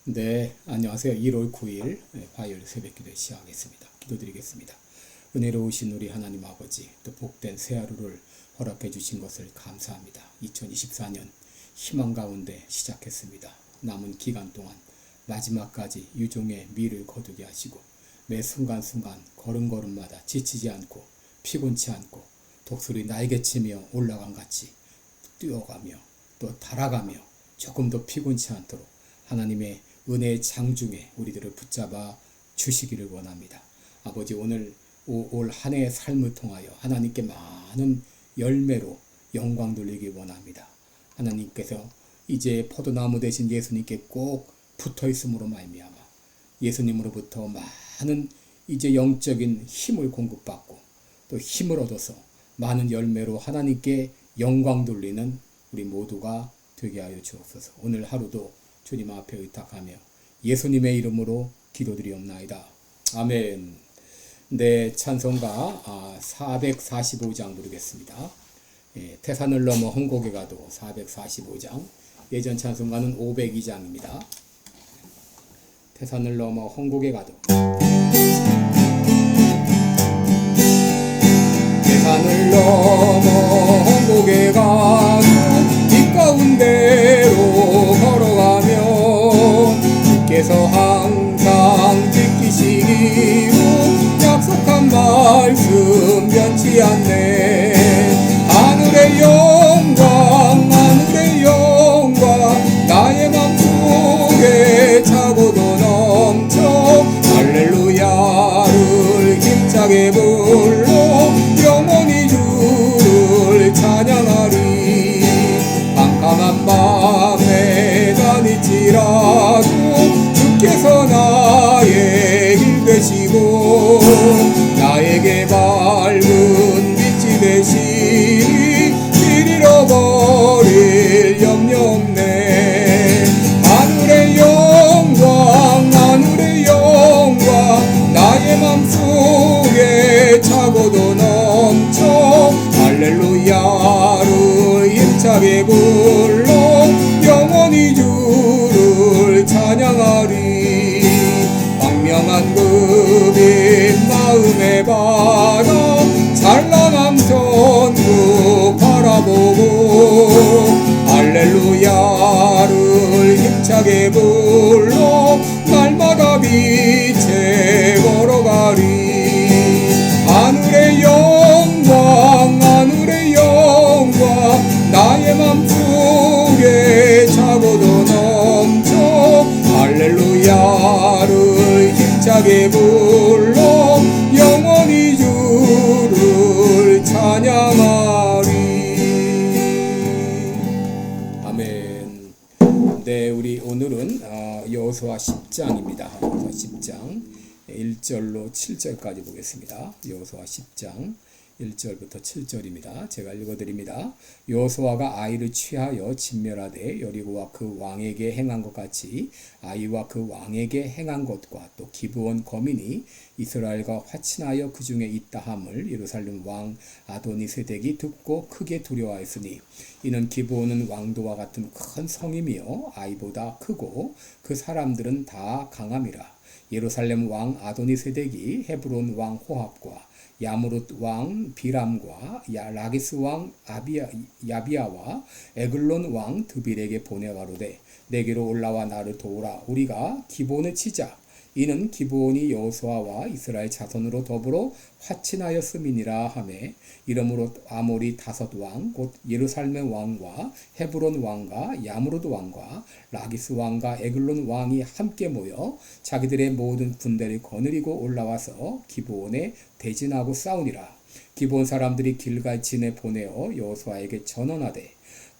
네, 안녕하세요. 1월 9일 화요일 새벽기도 시작하겠습니다. 기도드리겠습니다. 은혜로우신 우리 하나님 아버지, 또 복된 새 하루를 허락해 주신 것을 감사합니다. 2024년 희망 가운데 시작했습니다. 남은 기간 동안 마지막까지 유종의 미를 거두게 하시고 매 순간순간 걸음걸음마다 지치지 않고 피곤치 않고 독수리 날개치며 올라간 같이 뛰어가며 또 달아가며 조금 더 피곤치 않도록 하나님의 은혜의 장중에 우리들을 붙잡아 주시기를 원합니다. 아버지, 오늘 올 한 해의 삶을 통하여 하나님께 많은 열매로 영광 돌리기 원합니다. 하나님께서 이제 포도나무 되신 예수님께 꼭 붙어 있음으로 말미암아 예수님으로부터 많은 이제 영적인 힘을 공급받고 또 힘을 얻어서 많은 열매로 하나님께 영광 돌리는 우리 모두가 되게 하여 주옵소서. 오늘 하루도 주님 앞에 의탁하며 예수님의 이름으로 기도드리옵나이다. 아멘. 네, 찬송가 445장 부르겠습니다. 태산을 넘어 헝곡에 가도 445장. 예전 찬송가는 502장입니다. 태산을 넘어 헝곡에 가도. 태산을 넘어 헝곡에 가도 이 가운데로 걸어가면 주께서 항상 지키시기로 약속한 말씀 변치 않네. 하늘의 영광 나의 맘속에 차고도 넘쳐 할렐루야를 힘차게 불러 영원히 주를 찬양하리. 캄캄한 밤에 다닐지라도 주께서 나의 길 되시고 나에게 밝은 빛이 되시니 길 잃어버릴 염려 없네. 하늘의 영광 나의 맘속에 차고도 넘쳐 할렐루야를 힘차게 불러 영원히 주를 찬양하리. 광명한 그빛 마음에 받아 찬란한 천국 바라보고 할렐루야를 힘차게 불러 날마다 빛에 걸어가리. 하늘의 영광 나의 맘속에 차고도 넘쳐 할렐루야를 힘차게 불러 영원히 주를 찬양하리. 아멘. 네, 우리 오늘은 여호수아 10장입니다. 여호수아 10장 1절로 7절까지 보겠습니다. 여호수아 10장 1절부터 7절입니다. 제가 읽어드립니다. 여호수아가 아이를 취하여 진멸하되 여리고와 그 왕에게 행한 것 같이 아이와 그 왕에게 행한 것과 또 기브온 거민이 이스라엘과 화친하여 그 중에 있다 함을 예루살렘 왕 아도니세덱이 듣고 크게 두려워하였으니 이는 기브온은 왕도와 같은 큰 성이며 아이보다 크고 그 사람들은 다 강함이라. 예루살렘 왕 아도니세덱이 헤브론 왕 호합과 야무룻 왕 비람과 라기스 왕 야비아와 에글론 왕 드빌에게 보내 가로되 내게로 올라와 나를 도우라. 우리가 기브온을 치자. 이는 기브온이 여호수아와 이스라엘 자손으로 더불어 화친하였음이니라 하매 이러므로 아모리 5왕 곧 예루살렘 왕과 헤브론 왕과 야무르드 왕과 라기스 왕과 에글론 왕이 함께 모여 자기들의 모든 군대를 거느리고 올라와서 기브온에 대진하고 싸우니라. 기브온 사람들이 길갈진에 보내어 여호수아에게 전언하되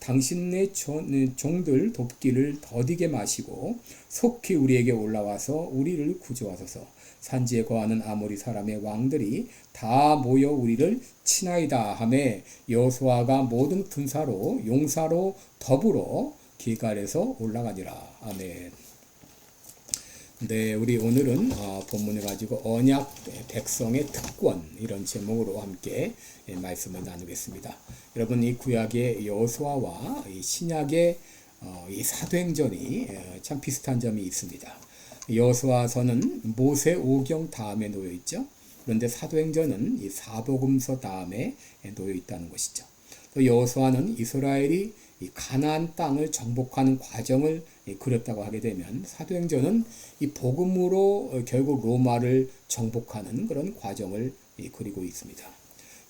당신의 종들 돕기를 더디게 마시고 속히 우리에게 올라와서 우리를 구조하소서. 산지에 거하는 아모리 사람의 왕들이 다 모여 우리를 치나이다 하매 여호수아가 모든 군사로 용사로 더불어 길갈에서 올라가니라. 아멘. 네, 우리 오늘은 본문을 가지고 언약 백성의 특권 이런 제목으로 함께 말씀을 나누겠습니다. 여러분, 이 구약의 여호수아와 이 신약의 이 사도행전이 참 비슷한 점이 있습니다. 여호수아서는 모세오경 다음에 놓여 있죠. 그런데 사도행전은 이 사복음서 다음에 놓여 있다는 것이죠. 또 여호수아는 이스라엘이 이 가나안 땅을 정복하는 과정을 그렸다고 하게 되면, 사도행전은 이 복음으로 결국 로마를 정복하는 그런 과정을 그리고 있습니다.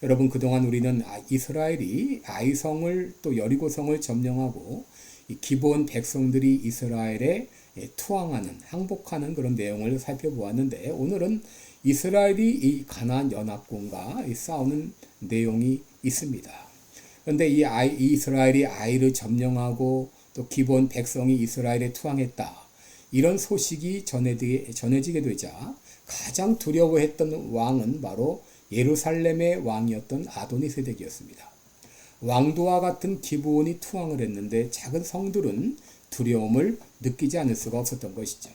여러분, 그동안 우리는 이스라엘이 아이성을 또 여리고성을 점령하고 이 기브온 백성들이 이스라엘에 투항하는, 항복하는 그런 내용을 살펴보았는데, 오늘은 이스라엘이 이 가나안 연합군과 싸우는 내용이 있습니다. 그런데 이 이스라엘이 아이를 점령하고 또 기브온 백성이 이스라엘에 투항했다, 이런 소식이 전해지게 되자 가장 두려워했던 왕은 바로 예루살렘의 왕이었던 아도니세덱이었습니다. 왕도와 같은 기브온이 투항을 했는데 작은 성들은 두려움을 느끼지 않을 수가 없었던 것이죠.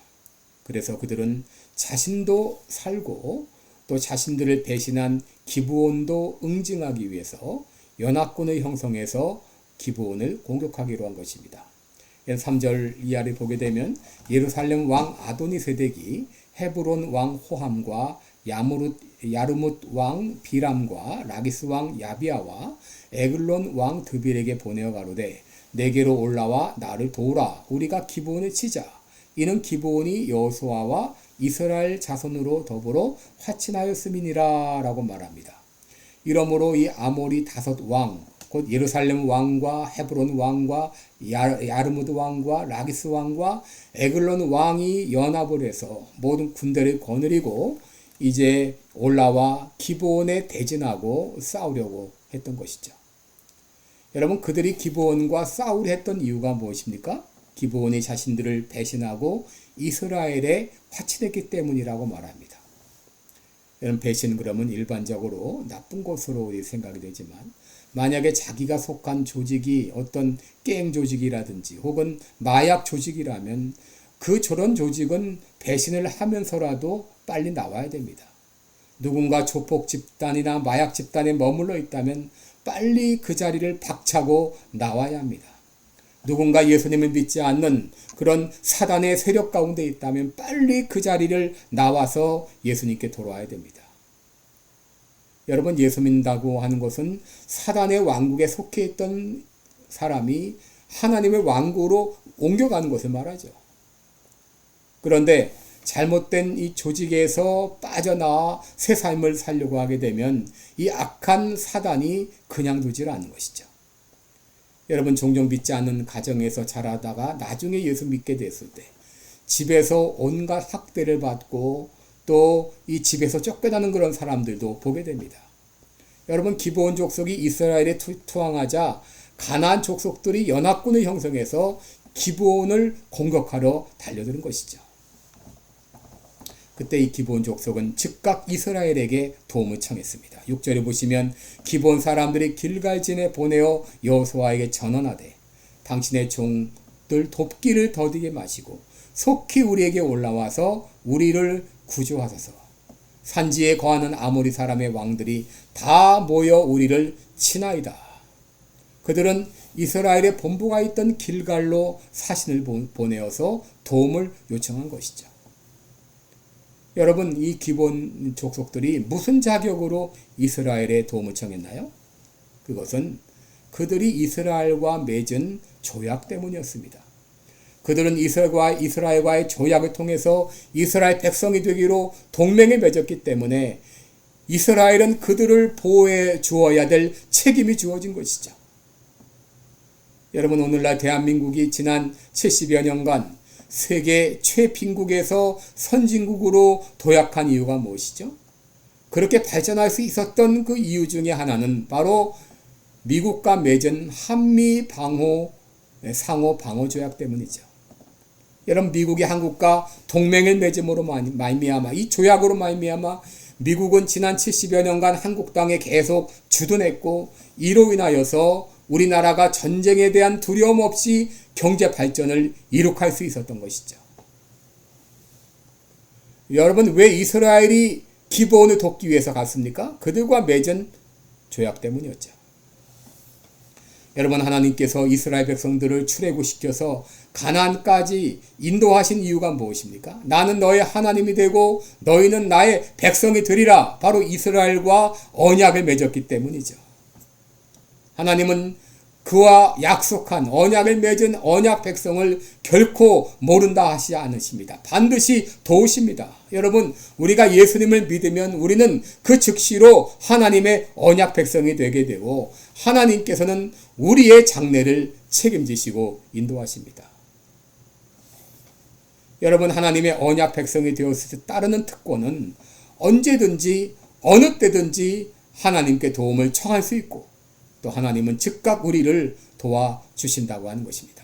그래서 그들은 자신도 살고 또 자신들을 배신한 기브온도 응징하기 위해서 연합군을 형성해서 기브온을 공격하기로 한 것입니다. 3절 이하를 보게 되면 예루살렘 왕 아도니세덱이 헤브론 왕 호함과 야르뭇 왕 비람과 라기스 왕 야비아와 에글론 왕 드빌에게 보내어 가로되 내게로 올라와 나를 도우라. 우리가 기브온을 치자. 이는 기브온이 여호수아와 이스라엘 자손으로 더불어 화친하였음이니라 라고 말합니다. 이러므로 이 아모리 5왕, 곧 예루살렘 왕과 헤브론 왕과 야르무드 왕과 라기스 왕과 에글론 왕이 연합을 해서 모든 군대를 거느리고 이제 올라와 기브온에 대진하고 싸우려고 했던 것이죠. 여러분, 그들이 기브온과 싸우려 했던 이유가 무엇입니까? 기브온이 자신들을 배신하고 이스라엘에 화친했기 때문이라고 말합니다. 여러분, 배신 그러면 일반적으로 나쁜 것으로 생각이 되지만, 만약에 자기가 속한 조직이 어떤 게임 조직이라든지 혹은 마약 조직이라면 저런 조직은 배신을 하면서라도 빨리 나와야 됩니다. 누군가 조폭 집단이나 마약 집단에 머물러 있다면 빨리 그 자리를 박차고 나와야 합니다. 누군가 예수님을 믿지 않는 그런 사단의 세력 가운데 있다면 빨리 그 자리를 나와서 예수님께 돌아와야 됩니다. 여러분, 예수 믿는다고 하는 것은 사단의 왕국에 속해 있던 사람이 하나님의 왕국으로 옮겨가는 것을 말하죠. 그런데 잘못된 이 조직에서 빠져나와 새 삶을 살려고 하게 되면 이 악한 사단이 그냥 두질 않는 것이죠. 여러분, 종종 믿지 않는 가정에서 자라다가 나중에 예수 믿게 됐을 때 집에서 온갖 학대를 받고 또 이 집에서 쫓겨나는 그런 사람들도 보게 됩니다. 여러분, 기브온 족속이 이스라엘에 투항하자 가나안 족속들이 연합군을 형성해서 기브온을 공격하러 달려드는 것이죠. 그때 이 기브온 족속은 즉각 이스라엘에게 도움을 청했습니다. 6절에 보시면 기브온 사람들이 길갈진에 보내어 여호수아에게 전언하되 당신의 종들 돕기를 더디게 마시고 속히 우리에게 올라와서 우리를 구조하소서. 산지에 거하는 아모리 사람의 왕들이 다 모여 우리를 치나이다. 그들은 이스라엘의 본부가 있던 길갈로 사신을 보내어서 도움을 요청한 것이죠. 여러분, 이 기브온 족속들이 무슨 자격으로 이스라엘에 도움을 청했나요? 그것은 그들이 이스라엘과 맺은 조약 때문이었습니다. 그들은 이스라엘과의 조약을 통해서 이스라엘 백성이 되기로 동맹을 맺었기 때문에 이스라엘은 그들을 보호해 주어야 될 책임이 주어진 것이죠. 여러분, 오늘날 대한민국이 지난 70여 년간 세계 최빈국에서 선진국으로 도약한 이유가 무엇이죠? 그렇게 발전할 수 있었던 그 이유 중에 하나는 바로 미국과 맺은 한미 상호 방어 조약 때문이죠. 여러분, 미국이 한국과 동맹을 맺음으로 말미암아, 이 조약으로 말미암아 미국은 지난 70여 년간 한국 땅에 계속 주둔했고, 이로 인하여서 우리나라가 전쟁에 대한 두려움 없이 경제 발전을 이룩할 수 있었던 것이죠. 여러분, 왜 이스라엘이 기브온을 돕기 위해서 갔습니까? 그들과 맺은 조약 때문이었죠. 여러분, 하나님께서 이스라엘 백성들을 출애굽시켜서 가나안까지 인도하신 이유가 무엇입니까? 나는 너의 하나님이 되고 너희는 나의 백성이 되리라. 바로 이스라엘과 언약을 맺었기 때문이죠. 하나님은 그와 약속한 언약을 맺은 언약 백성을 결코 모른다 하시지 않으십니다. 반드시 도우십니다. 여러분, 우리가 예수님을 믿으면 우리는 그 즉시로 하나님의 언약 백성이 되게 되고 하나님께서는 우리의 장래를 책임지시고 인도하십니다. 여러분, 하나님의 언약 백성이 되었을 때 따르는 특권은 언제든지 어느 때든지 하나님께 도움을 청할 수 있고 또 하나님은 즉각 우리를 도와주신다고 하는 것입니다.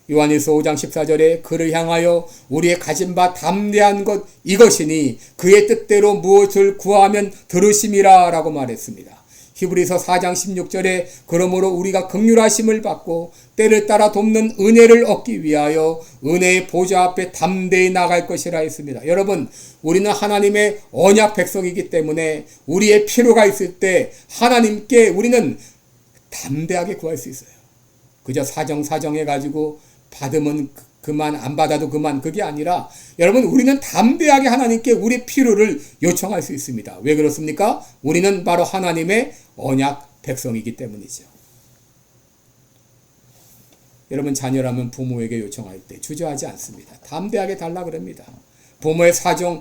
요한일서 5장 14절에 그를 향하여 우리의 가진 바 담대한 것 이것이니 그의 뜻대로 무엇을 구하면 들으심이라 라고 말했습니다. 히브리서 4장 16절에 그러므로 우리가 긍휼하심을 받고 때를 따라 돕는 은혜를 얻기 위하여 은혜의 보좌 앞에 담대히 나갈 것이라 했습니다. 여러분, 우리는 하나님의 언약 백성이기 때문에 우리의 필요가 있을 때 하나님께 우리는 담대하게 구할 수 있어요. 그저 사정해가지고 받으면 그만, 안 받아도 그만, 그게 아니라 여러분, 우리는 담대하게 하나님께 우리 필요를 요청할 수 있습니다. 왜 그렇습니까? 우리는 바로 하나님의 언약 백성이기 때문이죠. 여러분, 자녀라면 부모에게 요청할 때 주저하지 않습니다. 담대하게 달라 그럽니다. 부모의 사정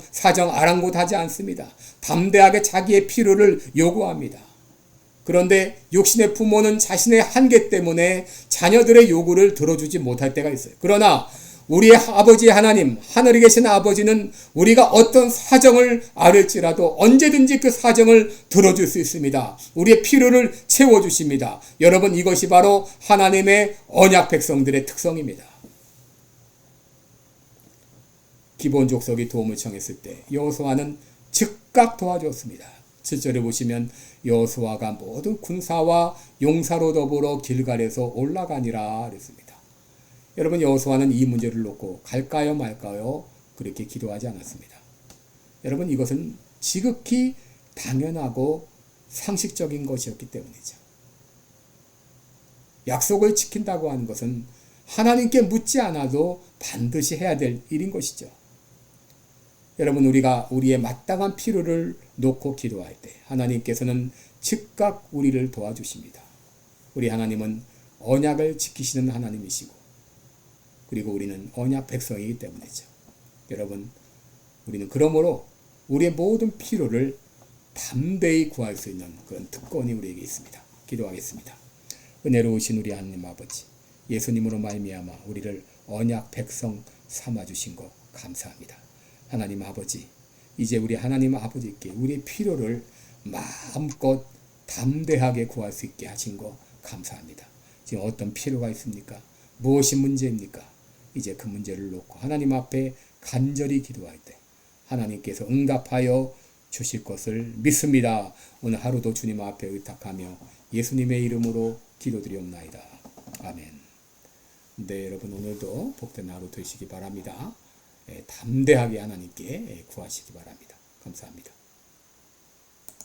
아랑곳하지 않습니다. 담대하게 자기의 필요를 요구합니다. 그런데 육신의 부모는 자신의 한계 때문에 자녀들의 요구를 들어주지 못할 때가 있어요. 그러나 우리의 아버지 하나님, 하늘에 계신 아버지는 우리가 어떤 사정을 앓을지라도 언제든지 그 사정을 들어줄 수 있습니다. 우리의 필요를 채워주십니다. 여러분, 이것이 바로 하나님의 언약 백성들의 특성입니다. 기브온 족속이 도움을 청했을 때 여호수아는 즉각 도와주었습니다. 7절에 보시면 여호수아가 모든 군사와 용사로 더불어 길갈에서 올라가니라 그랬습니다. 여러분, 여호수아는 이 문제를 놓고 갈까요 말까요 그렇게 기도하지 않았습니다. 여러분, 이것은 지극히 당연하고 상식적인 것이었기 때문이죠. 약속을 지킨다고 하는 것은 하나님께 묻지 않아도 반드시 해야 될 일인 것이죠. 여러분, 우리가 우리의 마땅한 필요를 놓고 기도할 때 하나님께서는 즉각 우리를 도와주십니다. 우리 하나님은 언약을 지키시는 하나님이시고 그리고 우리는 언약 백성이기 때문이죠. 여러분, 우리는 그러므로 우리의 모든 필요를 담대히 구할 수 있는 그런 특권이 우리에게 있습니다. 기도하겠습니다. 은혜로우신 우리 하나님 아버지, 예수님으로 말미암아 우리를 언약 백성 삼아주신 것 감사합니다. 하나님 아버지, 이제 우리 하나님 아버지께 우리의 필요를 마음껏 담대하게 구할 수 있게 하신 것 감사합니다. 지금 어떤 필요가 있습니까? 무엇이 문제입니까? 이제 그 문제를 놓고 하나님 앞에 간절히 기도할 때 하나님께서 응답하여 주실 것을 믿습니다. 오늘 하루도 주님 앞에 의탁하며 예수님의 이름으로 기도드리옵나이다. 아멘. 네, 여러분, 오늘도 복된 하루 되시기 바랍니다. 담대하게 하나님께 구하시기 바랍니다. 감사합니다.